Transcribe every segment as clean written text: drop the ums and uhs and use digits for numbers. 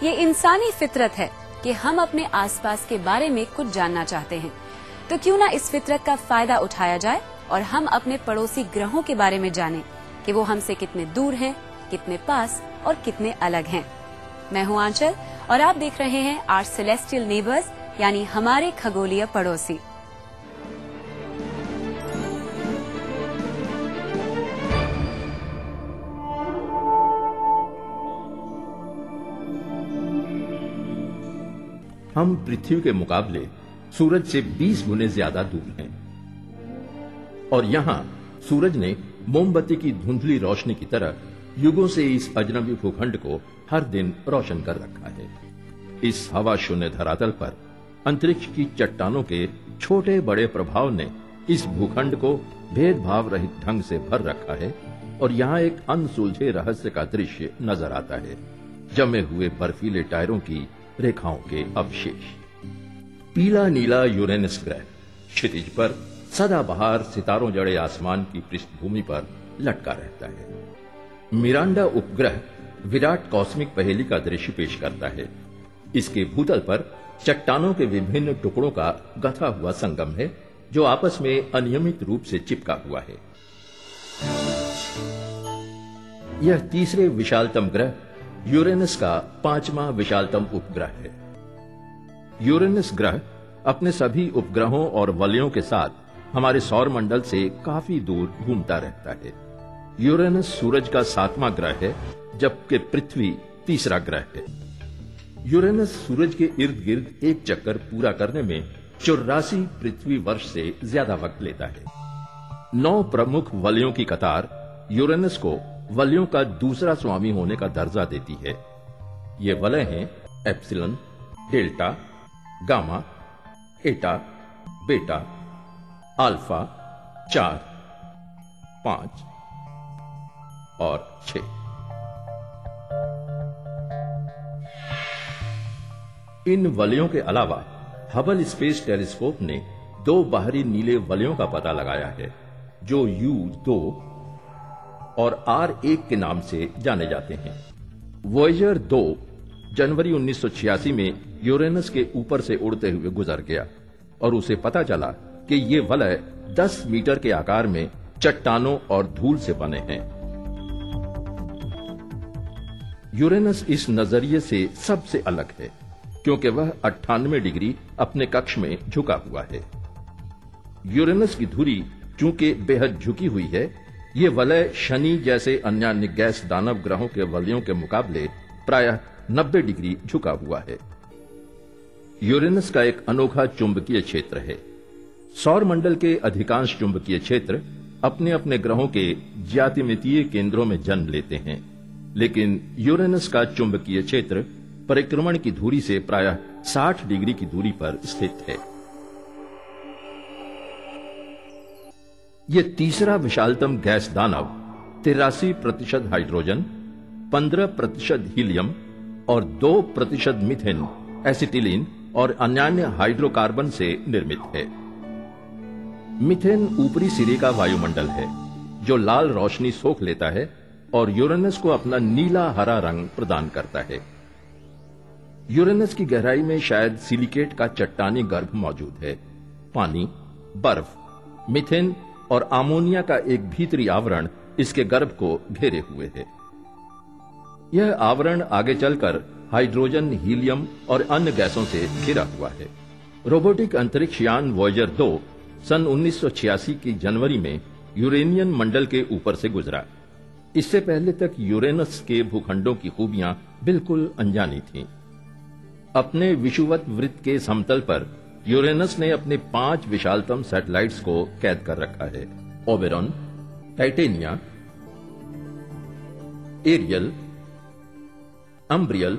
ये इंसानी फितरत है कि हम अपने आसपास के बारे में कुछ जानना चाहते हैं, तो क्यों ना इस फितरत का फायदा उठाया जाए और हम अपने पड़ोसी ग्रहों के बारे में जानें कि वो हमसे कितने दूर हैं, कितने पास और कितने अलग हैं। मैं हूं आंचल और आप देख रहे हैं आवर सेलेस्टियल नेबर्स, यानी हमारे खगोलीय पड़ोसी। हम पृथ्वी के मुकाबले सूरज से 20 गुने ज्यादा दूर हैं और यहाँ सूरज ने मोमबत्ती की धुंधली रोशनी की तरह युगों से इस अजनबी भूखंड को हर दिन रोशन कर रखा है। इस हवा शून्य धरातल पर अंतरिक्ष की चट्टानों के छोटे बड़े प्रभाव ने इस भूखंड को भेदभाव रहित ढंग से भर रखा है और यहाँ एक अनसुलझे रहस्य का दृश्य नजर आता है। जमे हुए बर्फीले टायरों की रेखाओं के अवशेष। पीला नीला यूरेनस ग्रह क्षितिज पर सदाबहार सितारों जड़े आसमान की पृष्ठभूमि पर लटका रहता है। मिरांडा उपग्रह विराट कॉस्मिक पहेली का दृश्य पेश करता है। इसके भूतल पर चट्टानों के विभिन्न टुकड़ों का गथा हुआ संगम है जो आपस में अनियमित रूप से चिपका हुआ है। यह तीसरे विशालतम ग्रह यूरेनस का 5वां विशालतम उपग्रह है। यूरेनस ग्रह अपने सभी उपग्रहों और वलयों के साथ हमारे सौर मंडल से काफी दूर घूमता रहता है। यूरेनस सूरज का 7वां ग्रह है, जबकि पृथ्वी तीसरा ग्रह है। यूरेनस सूरज के इर्द गिर्द एक चक्कर पूरा करने में 84 पृथ्वी वर्ष से ज्यादा वक्त लेता है। 9 प्रमुख वलयों की कतार यूरेनस को वलयों का दूसरा स्वामी होने का दर्जा देती है। ये वलय हैं एप्सिलॉन, डेल्टा, गामा, एटा, बेटा, अल्फा, 4, 5 और 6। इन वलयों के अलावा हबल स्पेस टेलीस्कोप ने 2 बाहरी नीले वलयों का पता लगाया है जो U2 और R1 के नाम से जाने जाते हैं। वॉयेजर 2 जनवरी 1986 में यूरेनस के ऊपर से उड़ते हुए गुजर गया और उसे पता चला कि ये वलय 10 मीटर के आकार में चट्टानों और धूल से बने हैं। यूरेनस इस नजरिए से सबसे अलग है क्योंकि वह 98 डिग्री अपने कक्ष में झुका हुआ है। यूरेनस की धुरी चूंकि बेहद झुकी हुई है, ये वलय शनि जैसे अन्य गैस दानव ग्रहों के वलयों के मुकाबले प्रायः 90 डिग्री झुका हुआ है। यूरेनस का एक अनोखा चुंबकीय क्षेत्र है। सौर मंडल के अधिकांश चुंबकीय क्षेत्र अपने अपने ग्रहों के ज्यामितीय केंद्रों में जन्म लेते हैं, लेकिन यूरेनस का चुंबकीय क्षेत्र परिक्रमण की धुरी से प्रायः 60 डिग्री की दूरी पर स्थित है। यह तीसरा विशालतम गैस दानव 83% हाइड्रोजन, 15% हीलियम और 2% मीथेन, एसिटिलीन और अन्य हाइड्रोकार्बन से निर्मित है। मीथेन ऊपरी सिरे का वायुमंडल है जो लाल रोशनी सोख लेता है और यूरेनस को अपना नीला हरा रंग प्रदान करता है। यूरेनस की गहराई में शायद सिलिकेट का चट्टानी गर्भ मौजूद है। पानी, बर्फ, मीथेन और अमोनिया का एक भीतरी आवरण इसके गर्भ को घेरे हुए है। यह आवरण आगे चलकर हाइड्रोजन, हीलियम और अन्य गैसों से घिरा हुआ है। रोबोटिक अंतरिक्ष यान वॉयेजर 2 सन 1986 की जनवरी में यूरेनियन मंडल के ऊपर से गुजरा। इससे पहले तक यूरेनस के भूखंडों की खूबियां बिल्कुल अनजानी थीं। अपने विषुवत वृत्त के समतल पर यूरेनस ने अपने 5 विशालतम सैटेलाइट्स को कैद कर रखा है। ओबेरॉन, टाइटेनिया, एरियल, अम्ब्रियल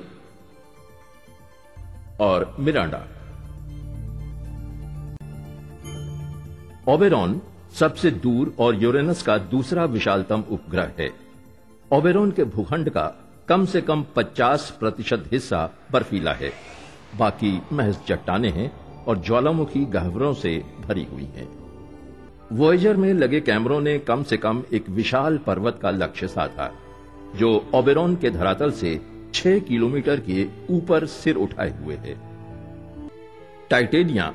और मिरांडा। ओबेरॉन सबसे दूर और यूरेनस का दूसरा विशालतम उपग्रह है। ओबेरॉन के भूखंड का कम से कम 50% हिस्सा बर्फीला है, बाकी महज चट्टाने हैं और ज्वालामुखी गह्वरों से भरी हुई हैं। वॉयेजर में लगे कैमरों ने कम से कम एक विशाल पर्वत का लक्ष्य साधा जो ओबेरॉन के धरातल से 6 किलोमीटर के ऊपर सिर उठाए हुए है। टाइटेनिया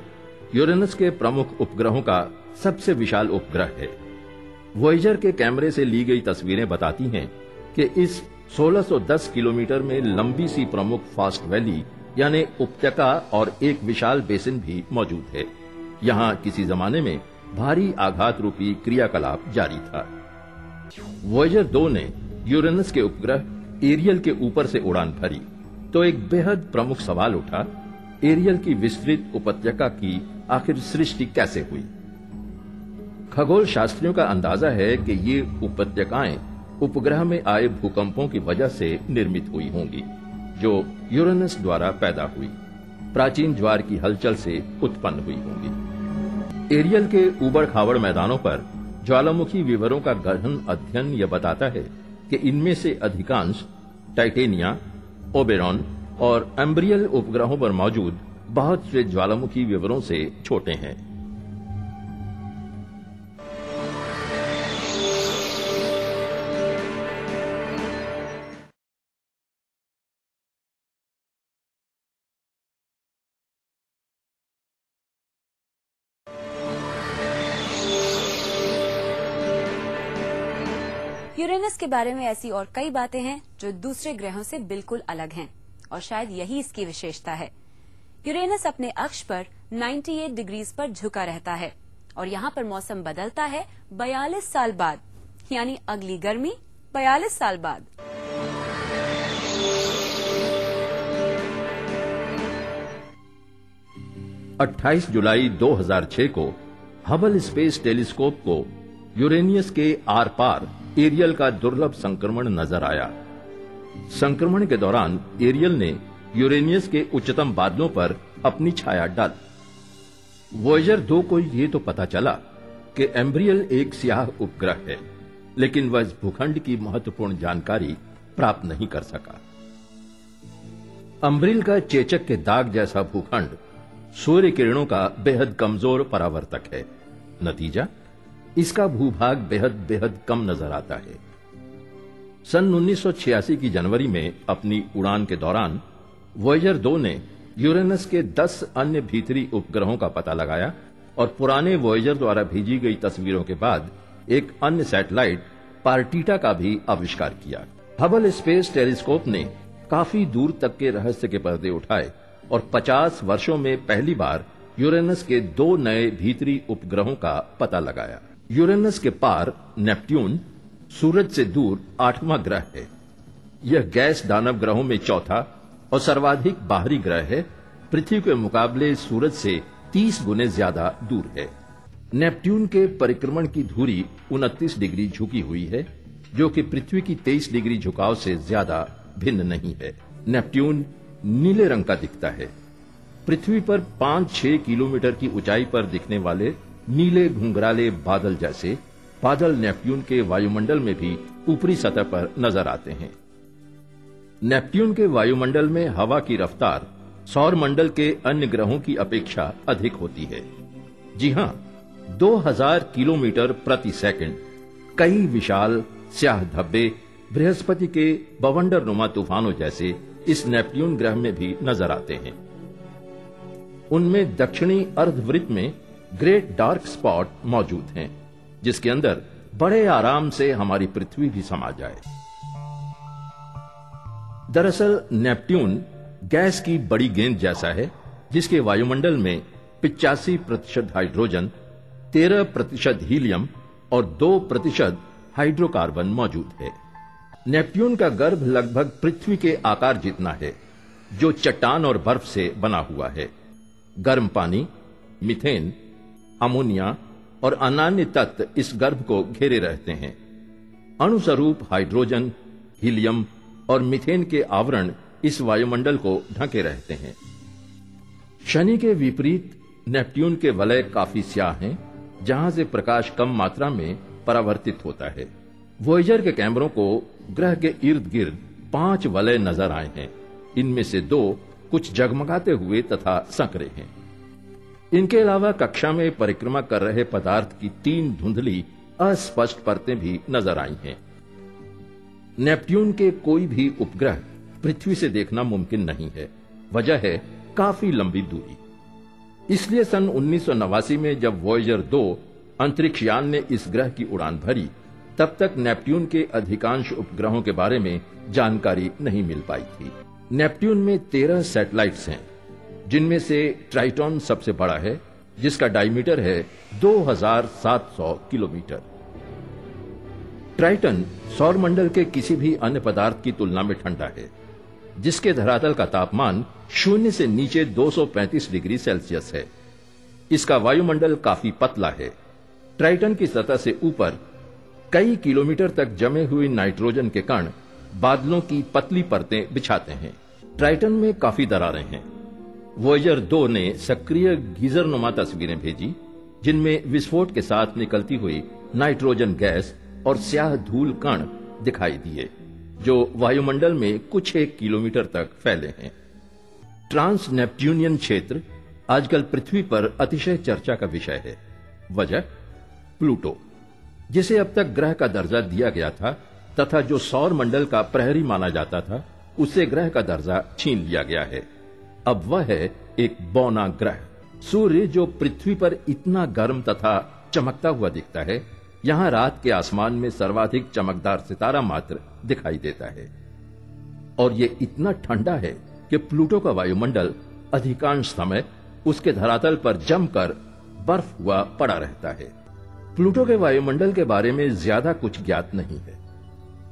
यूरेनस के प्रमुख उपग्रहों का सबसे विशाल उपग्रह है। वॉयेजर के कैमरे से ली गई तस्वीरें बताती हैं कि इस 1610 किलोमीटर में लंबी सी प्रमुख फास्ट वैली यानी उपत्यका और एक विशाल बेसिन भी मौजूद है। यहाँ किसी जमाने में भारी आघात रूपी क्रियाकलाप जारी था। वॉयेजर 2 ने यूरेनस के उपग्रह एरियल के ऊपर से उड़ान भरी तो एक बेहद प्रमुख सवाल उठा, एरियल की विस्तृत उपत्यका की आखिर सृष्टि कैसे हुई। खगोल शास्त्रियों का अंदाजा है कि ये उपत्यकाएं उपग्रह में आए भूकंपों की वजह से निर्मित हुई होंगी, जो यूरेनस द्वारा पैदा हुई प्राचीन ज्वार की हलचल से उत्पन्न हुई होंगी। एरियल के उबड़ खाबड़ मैदानों पर ज्वालामुखी विवरों का गहन अध्ययन यह बताता है कि इनमें से अधिकांश टाइटेनिया, ओबेरॉन और एम्ब्रियल उपग्रहों पर मौजूद बहुत से ज्वालामुखी विवरों से छोटे हैं। यूरेनस के बारे में ऐसी और कई बातें हैं जो दूसरे ग्रहों से बिल्कुल अलग हैं और शायद यही इसकी विशेषता है। यूरेनस अपने अक्ष पर 98 डिग्रीज पर झुका रहता है और यहाँ पर मौसम बदलता है 42 साल बाद, यानी अगली गर्मी 42 साल बाद। अट्ठाईस जुलाई 2006 को हबल स्पेस टेलीस्कोप को यूरेनियस के आर पार एरियल का दुर्लभ संक्रमण नजर आया। संक्रमण के दौरान एरियल ने यूरेनियस के उच्चतम बादलों पर अपनी छाया डाली। वॉयेजर 2 को ये तो पता चला कि एम्ब्रियल एक स्याह उपग्रह है, लेकिन वह इस भूखंड की महत्वपूर्ण जानकारी प्राप्त नहीं कर सका। अम्ब्रिल का चेचक के दाग जैसा भूखंड सूर्य किरणों का बेहद कमजोर परावर्तक है। नतीजा, इसका भूभाग बेहद कम नजर आता है। सन 1986 की जनवरी में अपनी उड़ान के दौरान वॉयेजर 2 ने यूरेनस के 10 अन्य भीतरी उपग्रहों का पता लगाया और पुराने वॉयेजर द्वारा भेजी गई तस्वीरों के बाद एक अन्य सैटेलाइट पार्टीटा का भी आविष्कार किया। हबल स्पेस टेलीस्कोप ने काफी दूर तक के रहस्य के पर्दे उठाए और 50 वर्षों में पहली बार यूरेनस के 2 नए भीतरी उपग्रहों का पता लगाया। यूरेनस के पार नेपट्यून सूरज से दूर 8वां ग्रह है। यह गैस दानव ग्रहों में चौथा और सर्वाधिक बाहरी ग्रह है। पृथ्वी के मुकाबले सूरज से 30 गुने ज्यादा दूर है। नेपट्यून के परिक्रमण की धुरी 29 डिग्री झुकी हुई है, जो कि पृथ्वी की 23 डिग्री झुकाव से ज्यादा भिन्न नहीं है। नेपट्यून नीले रंग का दिखता है। पृथ्वी पर 5-6 किलोमीटर की ऊंचाई पर दिखने वाले नीले घुंघराले बादल जैसे बादल नेपट्यून के वायुमंडल में भी ऊपरी सतह पर नजर आते हैं। नेपट्यून के वायुमंडल में हवा की रफ्तार सौर मंडल के अन्य ग्रहों की अपेक्षा अधिक होती है। जी हां, 2000 किलोमीटर प्रति सेकंड। कई विशाल स्याह धब्बे बृहस्पति के बवंडरनुमा तूफानों जैसे इस नेपट्यून ग्रह में भी नजर आते हैं। उनमें दक्षिणी अर्धवृत्त में ग्रेट डार्क स्पॉट मौजूद हैं, जिसके अंदर बड़े आराम से हमारी पृथ्वी भी समा जाए। दरअसल नेपट्यून गैस की बड़ी गेंद जैसा है, जिसके वायुमंडल में 85% हाइड्रोजन, 13% हीलियम और 2% हाइड्रोकार्बन मौजूद है। नेपट्यून का गर्भ लगभग पृथ्वी के आकार जितना है, जो चट्टान और बर्फ से बना हुआ है। गर्म पानी, मीथेन, अमोनिया और अन्य तत्व इस गर्भ को घेरे रहते हैं। अणुस्वरूप हाइड्रोजन, हीलियम और मीथेन के आवरण इस वायुमंडल को ढके रहते हैं। शनि के विपरीत नेपट्यून के वलय काफी स्याह हैं, जहां से प्रकाश कम मात्रा में परावर्तित होता है। वॉयेजर के कैमरों को ग्रह के इर्द गिर्द 5 वलय नजर आए हैं। इनमें से 2 कुछ जगमगाते हुए तथा संकरे हैं। इनके अलावा कक्षा में परिक्रमा कर रहे पदार्थ की 3 धुंधली अस्पष्ट परतें भी नजर आई हैं। नेपट्यून के कोई भी उपग्रह पृथ्वी से देखना मुमकिन नहीं है। वजह है काफी लंबी दूरी। इसलिए सन 1989 में जब वॉयेजर 2 अंतरिक्ष यान ने इस ग्रह की उड़ान भरी, तब तक नेपट्यून के अधिकांश उपग्रहों के बारे में जानकारी नहीं मिल पाई थी। नेपट्यून में 13 सैटेलाइट्स हैं, जिनमें से ट्राइटॉन सबसे बड़ा है, जिसका डायमीटर है 2700 किलोमीटर। ट्राइटन सौरमंडल के किसी भी अन्य पदार्थ की तुलना में ठंडा है, जिसके धरातल का तापमान 0 से नीचे 235 डिग्री सेल्सियस है। इसका वायुमंडल काफी पतला है। ट्राइटन की सतह से ऊपर कई किलोमीटर तक जमे हुए नाइट्रोजन के कण बादलों की पतली परतें बिछाते हैं। ट्राइटन में काफी दरारें हैं। वॉयेजर 2 ने सक्रिय गीजरनुमा तस्वीरें भेजी, जिनमें विस्फोट के साथ निकलती हुई नाइट्रोजन गैस और स्याह धूल कण दिखाई दिए, जो वायुमंडल में कुछ 1 किलोमीटर तक फैले हैं। ट्रांस नेपट्यूनियन क्षेत्र आजकल पृथ्वी पर अतिशय चर्चा का विषय है। वजह प्लूटो, जिसे अब तक ग्रह का दर्जा दिया गया था तथा जो सौर मंडल का प्रहरी माना जाता था, उससे ग्रह का दर्जा छीन लिया गया है। अब वह है एक बौना ग्रह। सूर्य, जो पृथ्वी पर इतना गर्म तथा चमकता हुआ दिखता है, यहां रात के आसमान में सर्वाधिक चमकदार सितारा मात्र दिखाई देता है। और ये इतना ठंडा है कि प्लूटो का वायुमंडल अधिकांश समय उसके धरातल पर जमकर बर्फ हुआ पड़ा रहता है। प्लूटो के वायुमंडल के बारे में ज्यादा कुछ ज्ञात नहीं है।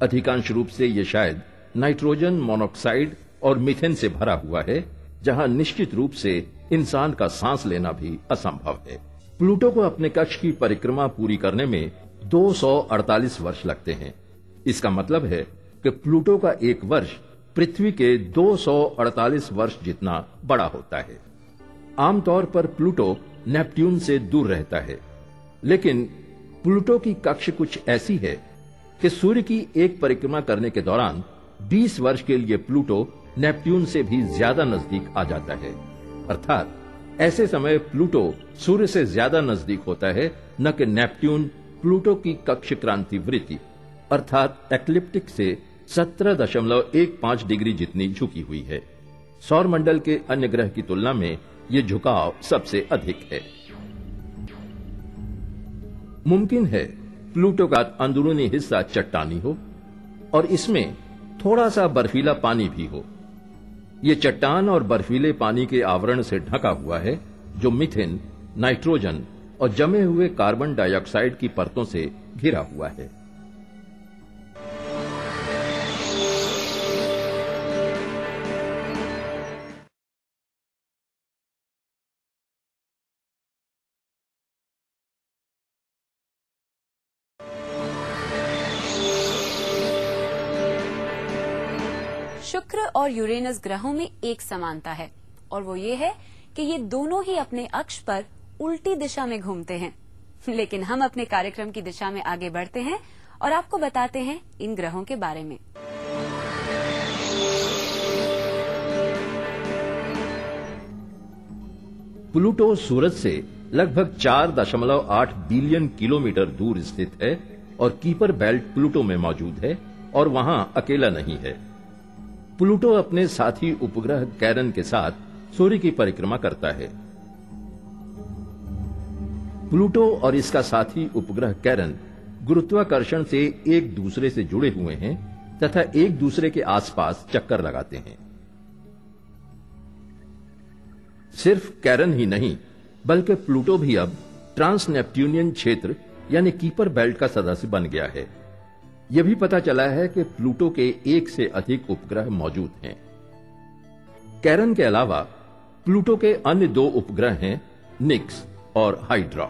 अधिकांश रूप से यह शायद नाइट्रोजन मोनोक्साइड और मीथेन से भरा हुआ है, जहां निश्चित रूप से इंसान का सांस लेना भी असंभव है। प्लूटो को अपने कक्ष की परिक्रमा पूरी करने में 248 वर्ष लगते हैं। इसका मतलब है कि प्लूटो का एक वर्ष पृथ्वी के 248 वर्ष जितना बड़ा होता है। आमतौर पर प्लूटो नेपट्यून से दूर रहता है, लेकिन प्लूटो की कक्ष कुछ ऐसी है कि सूर्य की एक परिक्रमा करने के दौरान 20 वर्ष के लिए प्लूटो नेपट्यून से भी ज्यादा नजदीक आ जाता है। अर्थात ऐसे समय प्लूटो सूर्य से ज्यादा नजदीक होता है, न कि नेपट्यून प्लूटो की कक्ष क्रांति वृत्ति अर्थात एक्लिप्टिक से 17.15 डिग्री जितनी झुकी हुई है। सौरमंडल के अन्य ग्रह की तुलना में ये झुकाव सबसे अधिक है। मुमकिन है प्लूटो का अंदरूनी हिस्सा चट्टानी हो और इसमें थोड़ा सा बर्फीला पानी भी हो। ये चट्टान और बर्फीले पानी के आवरण से ढका हुआ है, जो मीथेन, नाइट्रोजन और जमे हुए कार्बन डाइऑक्साइड की परतों से घिरा हुआ है। शुक्र और यूरेनस ग्रहों में एक समानता है, और वो ये है कि ये दोनों ही अपने अक्ष पर उल्टी दिशा में घूमते हैं। लेकिन हम अपने कार्यक्रम की दिशा में आगे बढ़ते हैं और आपको बताते हैं इन ग्रहों के बारे में। प्लूटो सूरज से लगभग 4.8 बिलियन किलोमीटर दूर स्थित है और कीपर बेल्ट प्लूटो में मौजूद है और वहां अकेला नहीं है। प्लूटो अपने साथी उपग्रह कैरन के साथ सूर्य की परिक्रमा करता है। प्लूटो और इसका साथी उपग्रह कैरन गुरुत्वाकर्षण से एक दूसरे से जुड़े हुए हैं तथा एक दूसरे के आसपास चक्कर लगाते हैं। सिर्फ कैरन ही नहीं, बल्कि प्लूटो भी अब ट्रांस नेपट्यूनियन क्षेत्र यानी कीपर बेल्ट का सदस्य बन गया है। यह भी पता चला है कि प्लूटो के एक से अधिक उपग्रह मौजूद हैं। कैरन के अलावा प्लूटो के अन्य 2 उपग्रह हैं, निक्स और हाइड्रा।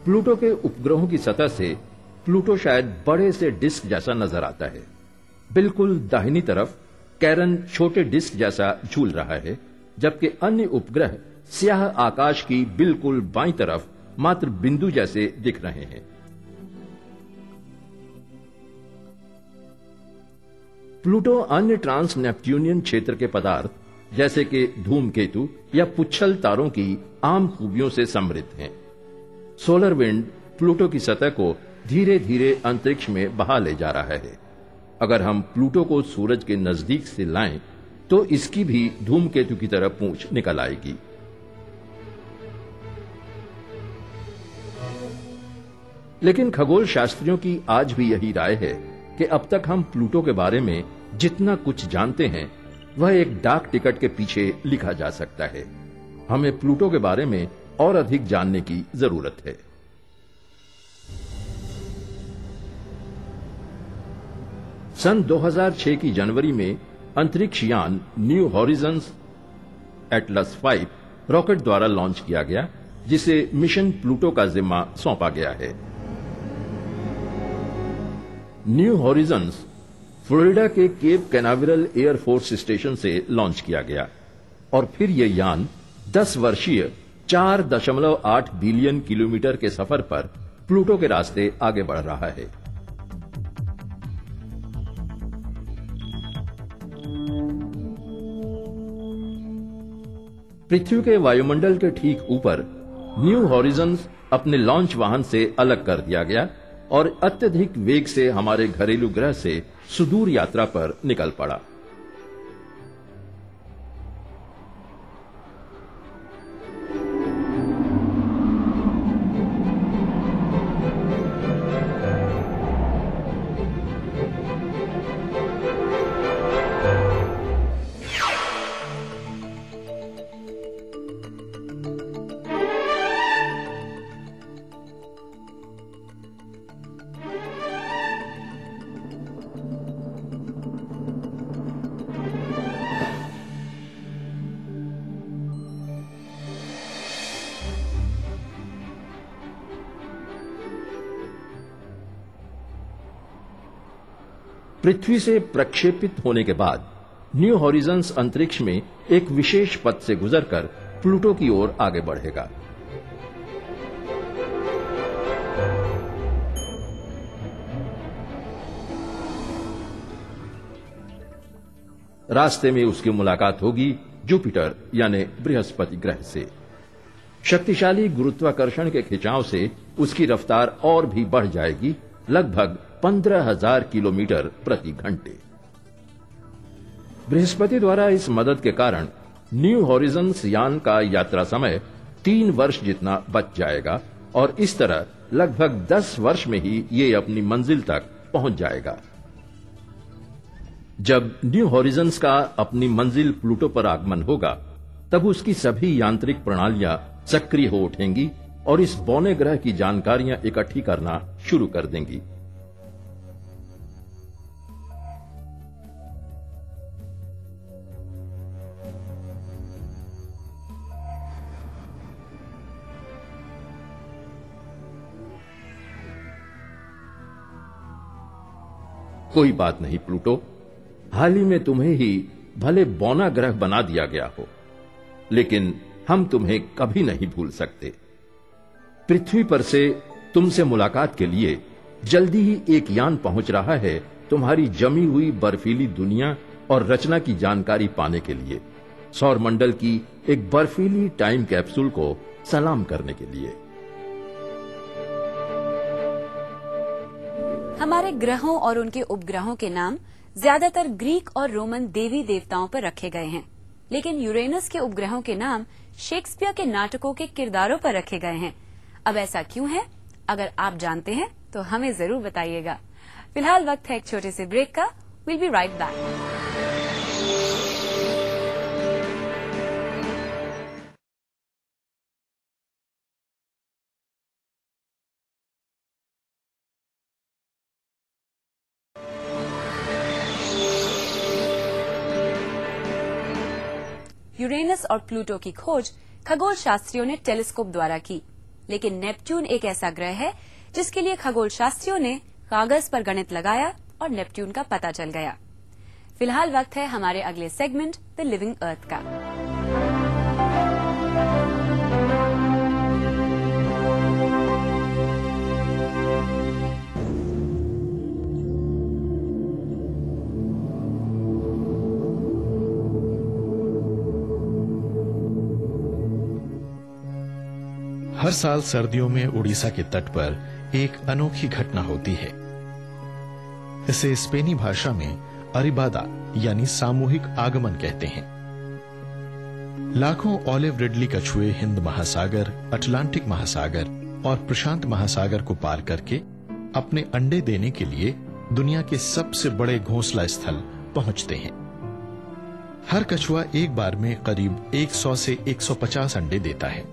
प्लूटो के उपग्रहों की सतह से प्लूटो शायद बड़े से डिस्क जैसा नजर आता है। बिल्कुल दाहिनी तरफ कैरन छोटे डिस्क जैसा झूल रहा है, जबकि अन्य उपग्रह स्याह आकाश की बिल्कुल बाईं तरफ मात्र बिंदु जैसे दिख रहे हैं। प्लूटो अन्य ट्रांस नेपट्यूनियन क्षेत्र के पदार्थ जैसे कि धूमकेतु या पुच्छल तारों की आम खूबियों से समृद्ध हैं। सोलर विंड प्लूटो की सतह को धीरे धीरे अंतरिक्ष में बहा ले जा रहा है। अगर हम प्लूटो को सूरज के नजदीक से लाएं तो इसकी भी धूमकेतु की तरह पूंछ निकल आएगी। लेकिन खगोल शास्त्रियों की आज भी यही राय है कि अब तक हम प्लूटो के बारे में जितना कुछ जानते हैं वह एक डाक टिकट के पीछे लिखा जा सकता है। हमें प्लूटो के बारे में और अधिक जानने की जरूरत है। सन 2006 की जनवरी में अंतरिक्ष यान न्यू हॉरिजन्स एटलस 5 रॉकेट द्वारा लॉन्च किया गया, जिसे मिशन प्लूटो का जिम्मा सौंपा गया है। न्यू हॉरिजन्स फ्लोरिडा के Cape Canaveral Air Force Station से लॉन्च किया गया और फिर यह यान 10 वर्षीय 4.8 बिलियन किलोमीटर के सफर पर प्लूटो के रास्ते आगे बढ़ रहा है। पृथ्वी के वायुमंडल के ठीक ऊपर न्यू हॉरिजन्स अपने लॉन्च वाहन से अलग कर दिया गया और अत्यधिक वेग से हमारे घरेलू ग्रह से सुदूर यात्रा पर निकल पड़ा। पृथ्वी से प्रक्षेपित होने के बाद न्यू हॉरिजन्स अंतरिक्ष में एक विशेष पथ से गुजरकर प्लूटो की ओर आगे बढ़ेगा। रास्ते में उसकी मुलाकात होगी जुपिटर यानी बृहस्पति ग्रह से। शक्तिशाली गुरुत्वाकर्षण के खिंचाव से उसकी रफ्तार और भी बढ़ जाएगी, लगभग 15,000 किलोमीटर प्रति घंटे। बृहस्पति द्वारा इस मदद के कारण न्यू हॉरिजन्स यान का यात्रा समय 3 वर्ष जितना बच जाएगा और इस तरह लगभग 10 वर्ष में ही ये अपनी मंजिल तक पहुंच जाएगा। जब न्यू हॉरिजन्स का अपनी मंजिल प्लूटो पर आगमन होगा तब उसकी सभी यांत्रिक प्रणालियां सक्रिय हो उठेंगी और इस बौने ग्रह की जानकारियां इकट्ठी करना शुरू कर देंगी। कोई बात नहीं प्लूटो, हाल ही में तुम्हें ही भले बौना ग्रह बना दिया गया हो, लेकिन हम तुम्हें कभी नहीं भूल सकते। पृथ्वी पर से तुमसे मुलाकात के लिए जल्दी ही एक यान पहुंच रहा है तुम्हारी जमी हुई बर्फीली दुनिया और रचना की जानकारी पाने के लिए, सौरमंडल की एक बर्फीली टाइम कैप्सूल को सलाम करने के लिए। हमारे ग्रहों और उनके उपग्रहों के नाम ज्यादातर ग्रीक और रोमन देवी देवताओं पर रखे गए हैं, लेकिन यूरेनस के उपग्रहों के नाम शेक्सपियर के नाटकों के किरदारों पर रखे गए हैं। अब ऐसा क्यों है? अगर आप जानते हैं तो हमें जरूर बताइएगा। फिलहाल वक्त है एक छोटे से ब्रेक का। Will be right back. Uranus और प्लूटो की खोज खगोल शास्त्रियों ने टेलीस्कोप द्वारा की, लेकिन नेपच्यून एक ऐसा ग्रह है जिसके लिए खगोल शास्त्रियों ने कागज पर गणित लगाया और नेपच्यून का पता चल गया। फिलहाल वक्त है हमारे अगले सेगमेंट द लिविंग अर्थ का। हर साल सर्दियों में उड़ीसा के तट पर एक अनोखी घटना होती है। इसे स्पेनी भाषा में अरिबादा यानी सामूहिक आगमन कहते हैं। लाखों ऑलिव रिडली कछुए हिंद महासागर, अटलांटिक महासागर और प्रशांत महासागर को पार करके अपने अंडे देने के लिए दुनिया के सबसे बड़े घोंसला स्थल पहुंचते हैं। हर कछुआ एक बार में करीब 100 से 150 अंडे देता है।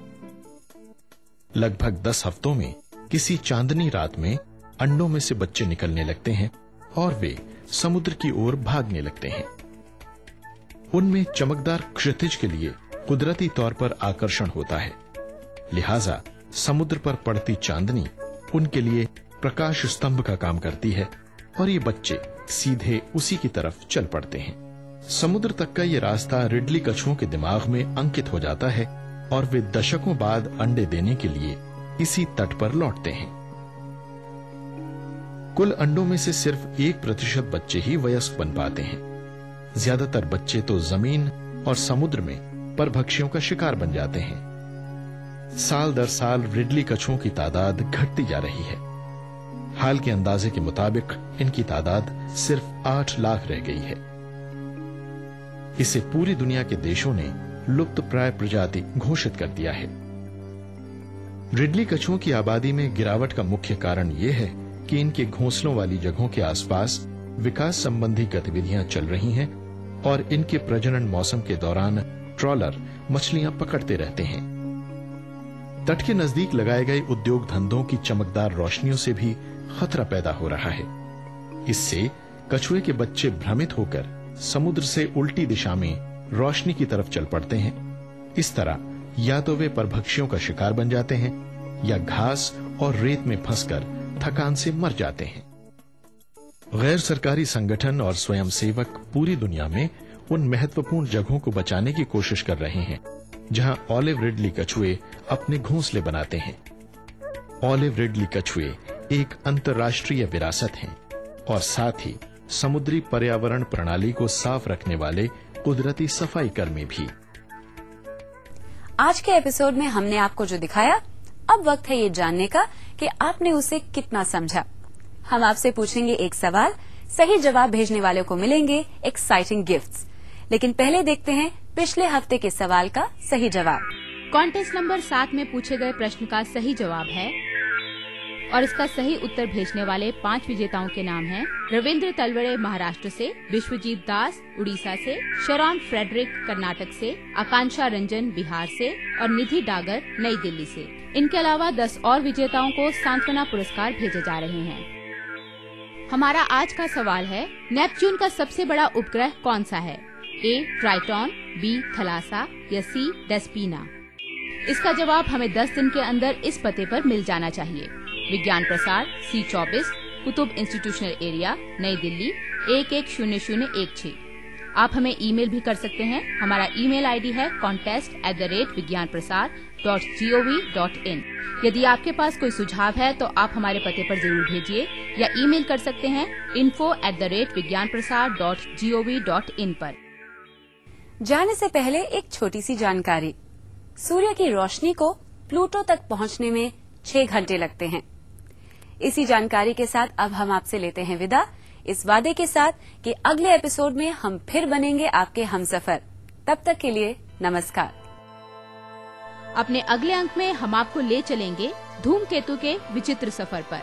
लगभग 10 हफ्तों में किसी चांदनी रात में अंडों में से बच्चे निकलने लगते हैं और वे समुद्र की ओर भागने लगते हैं। उनमें चमकदार क्षितिज के लिए कुदरती तौर पर आकर्षण होता है, लिहाजा समुद्र पर पड़ती चांदनी उनके लिए प्रकाश स्तंभ का काम करती है और ये बच्चे सीधे उसी की तरफ चल पड़ते हैं। समुद्र तक का ये रास्ता रिडली कछुओं के दिमाग में अंकित हो जाता है और वे दशकों बाद अंडे देने के लिए इसी तट पर लौटते हैं। कुल अंडों में से सिर्फ 1% बच्चे ही वयस्क बन पाते हैं। ज्यादातर बच्चे तो जमीन और समुद्र में परभक्षियों का शिकार बन जाते हैं। साल दर साल रिडली कछुओं की तादाद घटती जा रही है। हाल के अंदाजे के मुताबिक इनकी तादाद सिर्फ 8 लाख रह गई है। इसे पूरी दुनिया के देशों ने लुप्तप्राय प्रजाति घोषित कर दिया है। रिडली कछुओं की आबादी में गिरावट का मुख्य कारण यह है कि इनके घोंसलों वाली जगहों के आसपास विकास संबंधी गतिविधियां चल रही हैं और इनके प्रजनन मौसम के दौरान ट्रॉलर मछलियां पकड़ते रहते हैं। तट के नजदीक लगाए गए उद्योग धंधों की चमकदार रोशनियों से भी खतरा पैदा हो रहा है। इससे कछुए के बच्चे भ्रमित होकर समुद्र से उल्टी दिशा में रोशनी की तरफ चल पड़ते हैं। इस तरह या तो वे परभक्षियों का शिकार बन जाते हैं या घास और रेत में फंसकर थकान से मर जाते हैं। गैर सरकारी संगठन और स्वयंसेवक पूरी दुनिया में उन महत्वपूर्ण जगहों को बचाने की कोशिश कर रहे हैं जहां ऑलिव रिडली कछुए अपने घोंसले बनाते हैं। ऑलिव रिडली कछुए एक अंतर्राष्ट्रीय विरासत हैं और साथ ही समुद्री पर्यावरण प्रणाली को साफ रखने वाले कुदरती सफाई कर्मी भी। आज के एपिसोड में हमने आपको जो दिखाया, अब वक्त है ये जानने का कि आपने उसे कितना समझा। हम आपसे पूछेंगे एक सवाल, सही जवाब भेजने वालों को मिलेंगे एक्साइटिंग गिफ्ट्स। लेकिन पहले देखते हैं पिछले हफ्ते के सवाल का सही जवाब। कॉन्टेस्ट नंबर 7 में पूछे गए प्रश्न का सही जवाब है और इसका सही उत्तर भेजने वाले 5 विजेताओं के नाम हैं रविंद्र तलवड़े महाराष्ट्र से, विश्वजीत दास उड़ीसा से, शरॉन फ्रेडरिक कर्नाटक से, आकांक्षा रंजन बिहार से और निधि डागर नई दिल्ली से। इनके अलावा 10 और विजेताओं को सांत्वना पुरस्कार भेजे जा रहे हैं। हमारा आज का सवाल है, नेपच्यून का सबसे बड़ा उपग्रह कौन सा है? ए ट्राइटॉन, बी थलासा या सी डेस्पीना? इसका जवाब हमें 10 दिन के अंदर इस पते पर मिल जाना चाहिए। विज्ञान प्रसार C24, कुतुब इंस्टीट्यूशनल एरिया, नई दिल्ली 110016। आप हमें ईमेल भी कर सकते हैं। हमारा ईमेल आईडी है contest@vigyanprasar.gov.in। यदि आपके पास कोई सुझाव है तो आप हमारे पते पर जरूर भेजिए या ईमेल कर सकते हैं info@vigyanprasar.gov.in पर। जाने से पहले एक छोटी सी जानकारी। सूर्य की रोशनी को प्लूटो तक पहुंचने में 6 घंटे लगते हैं। इसी जानकारी के साथ अब हम आपसे लेते हैं विदा, इस वादे के साथ कि अगले एपिसोड में हम फिर बनेंगे आपके हमसफर। तब तक के लिए नमस्कार। अपने अगले अंक में हम आपको ले चलेंगे धूमकेतु के विचित्र सफर पर।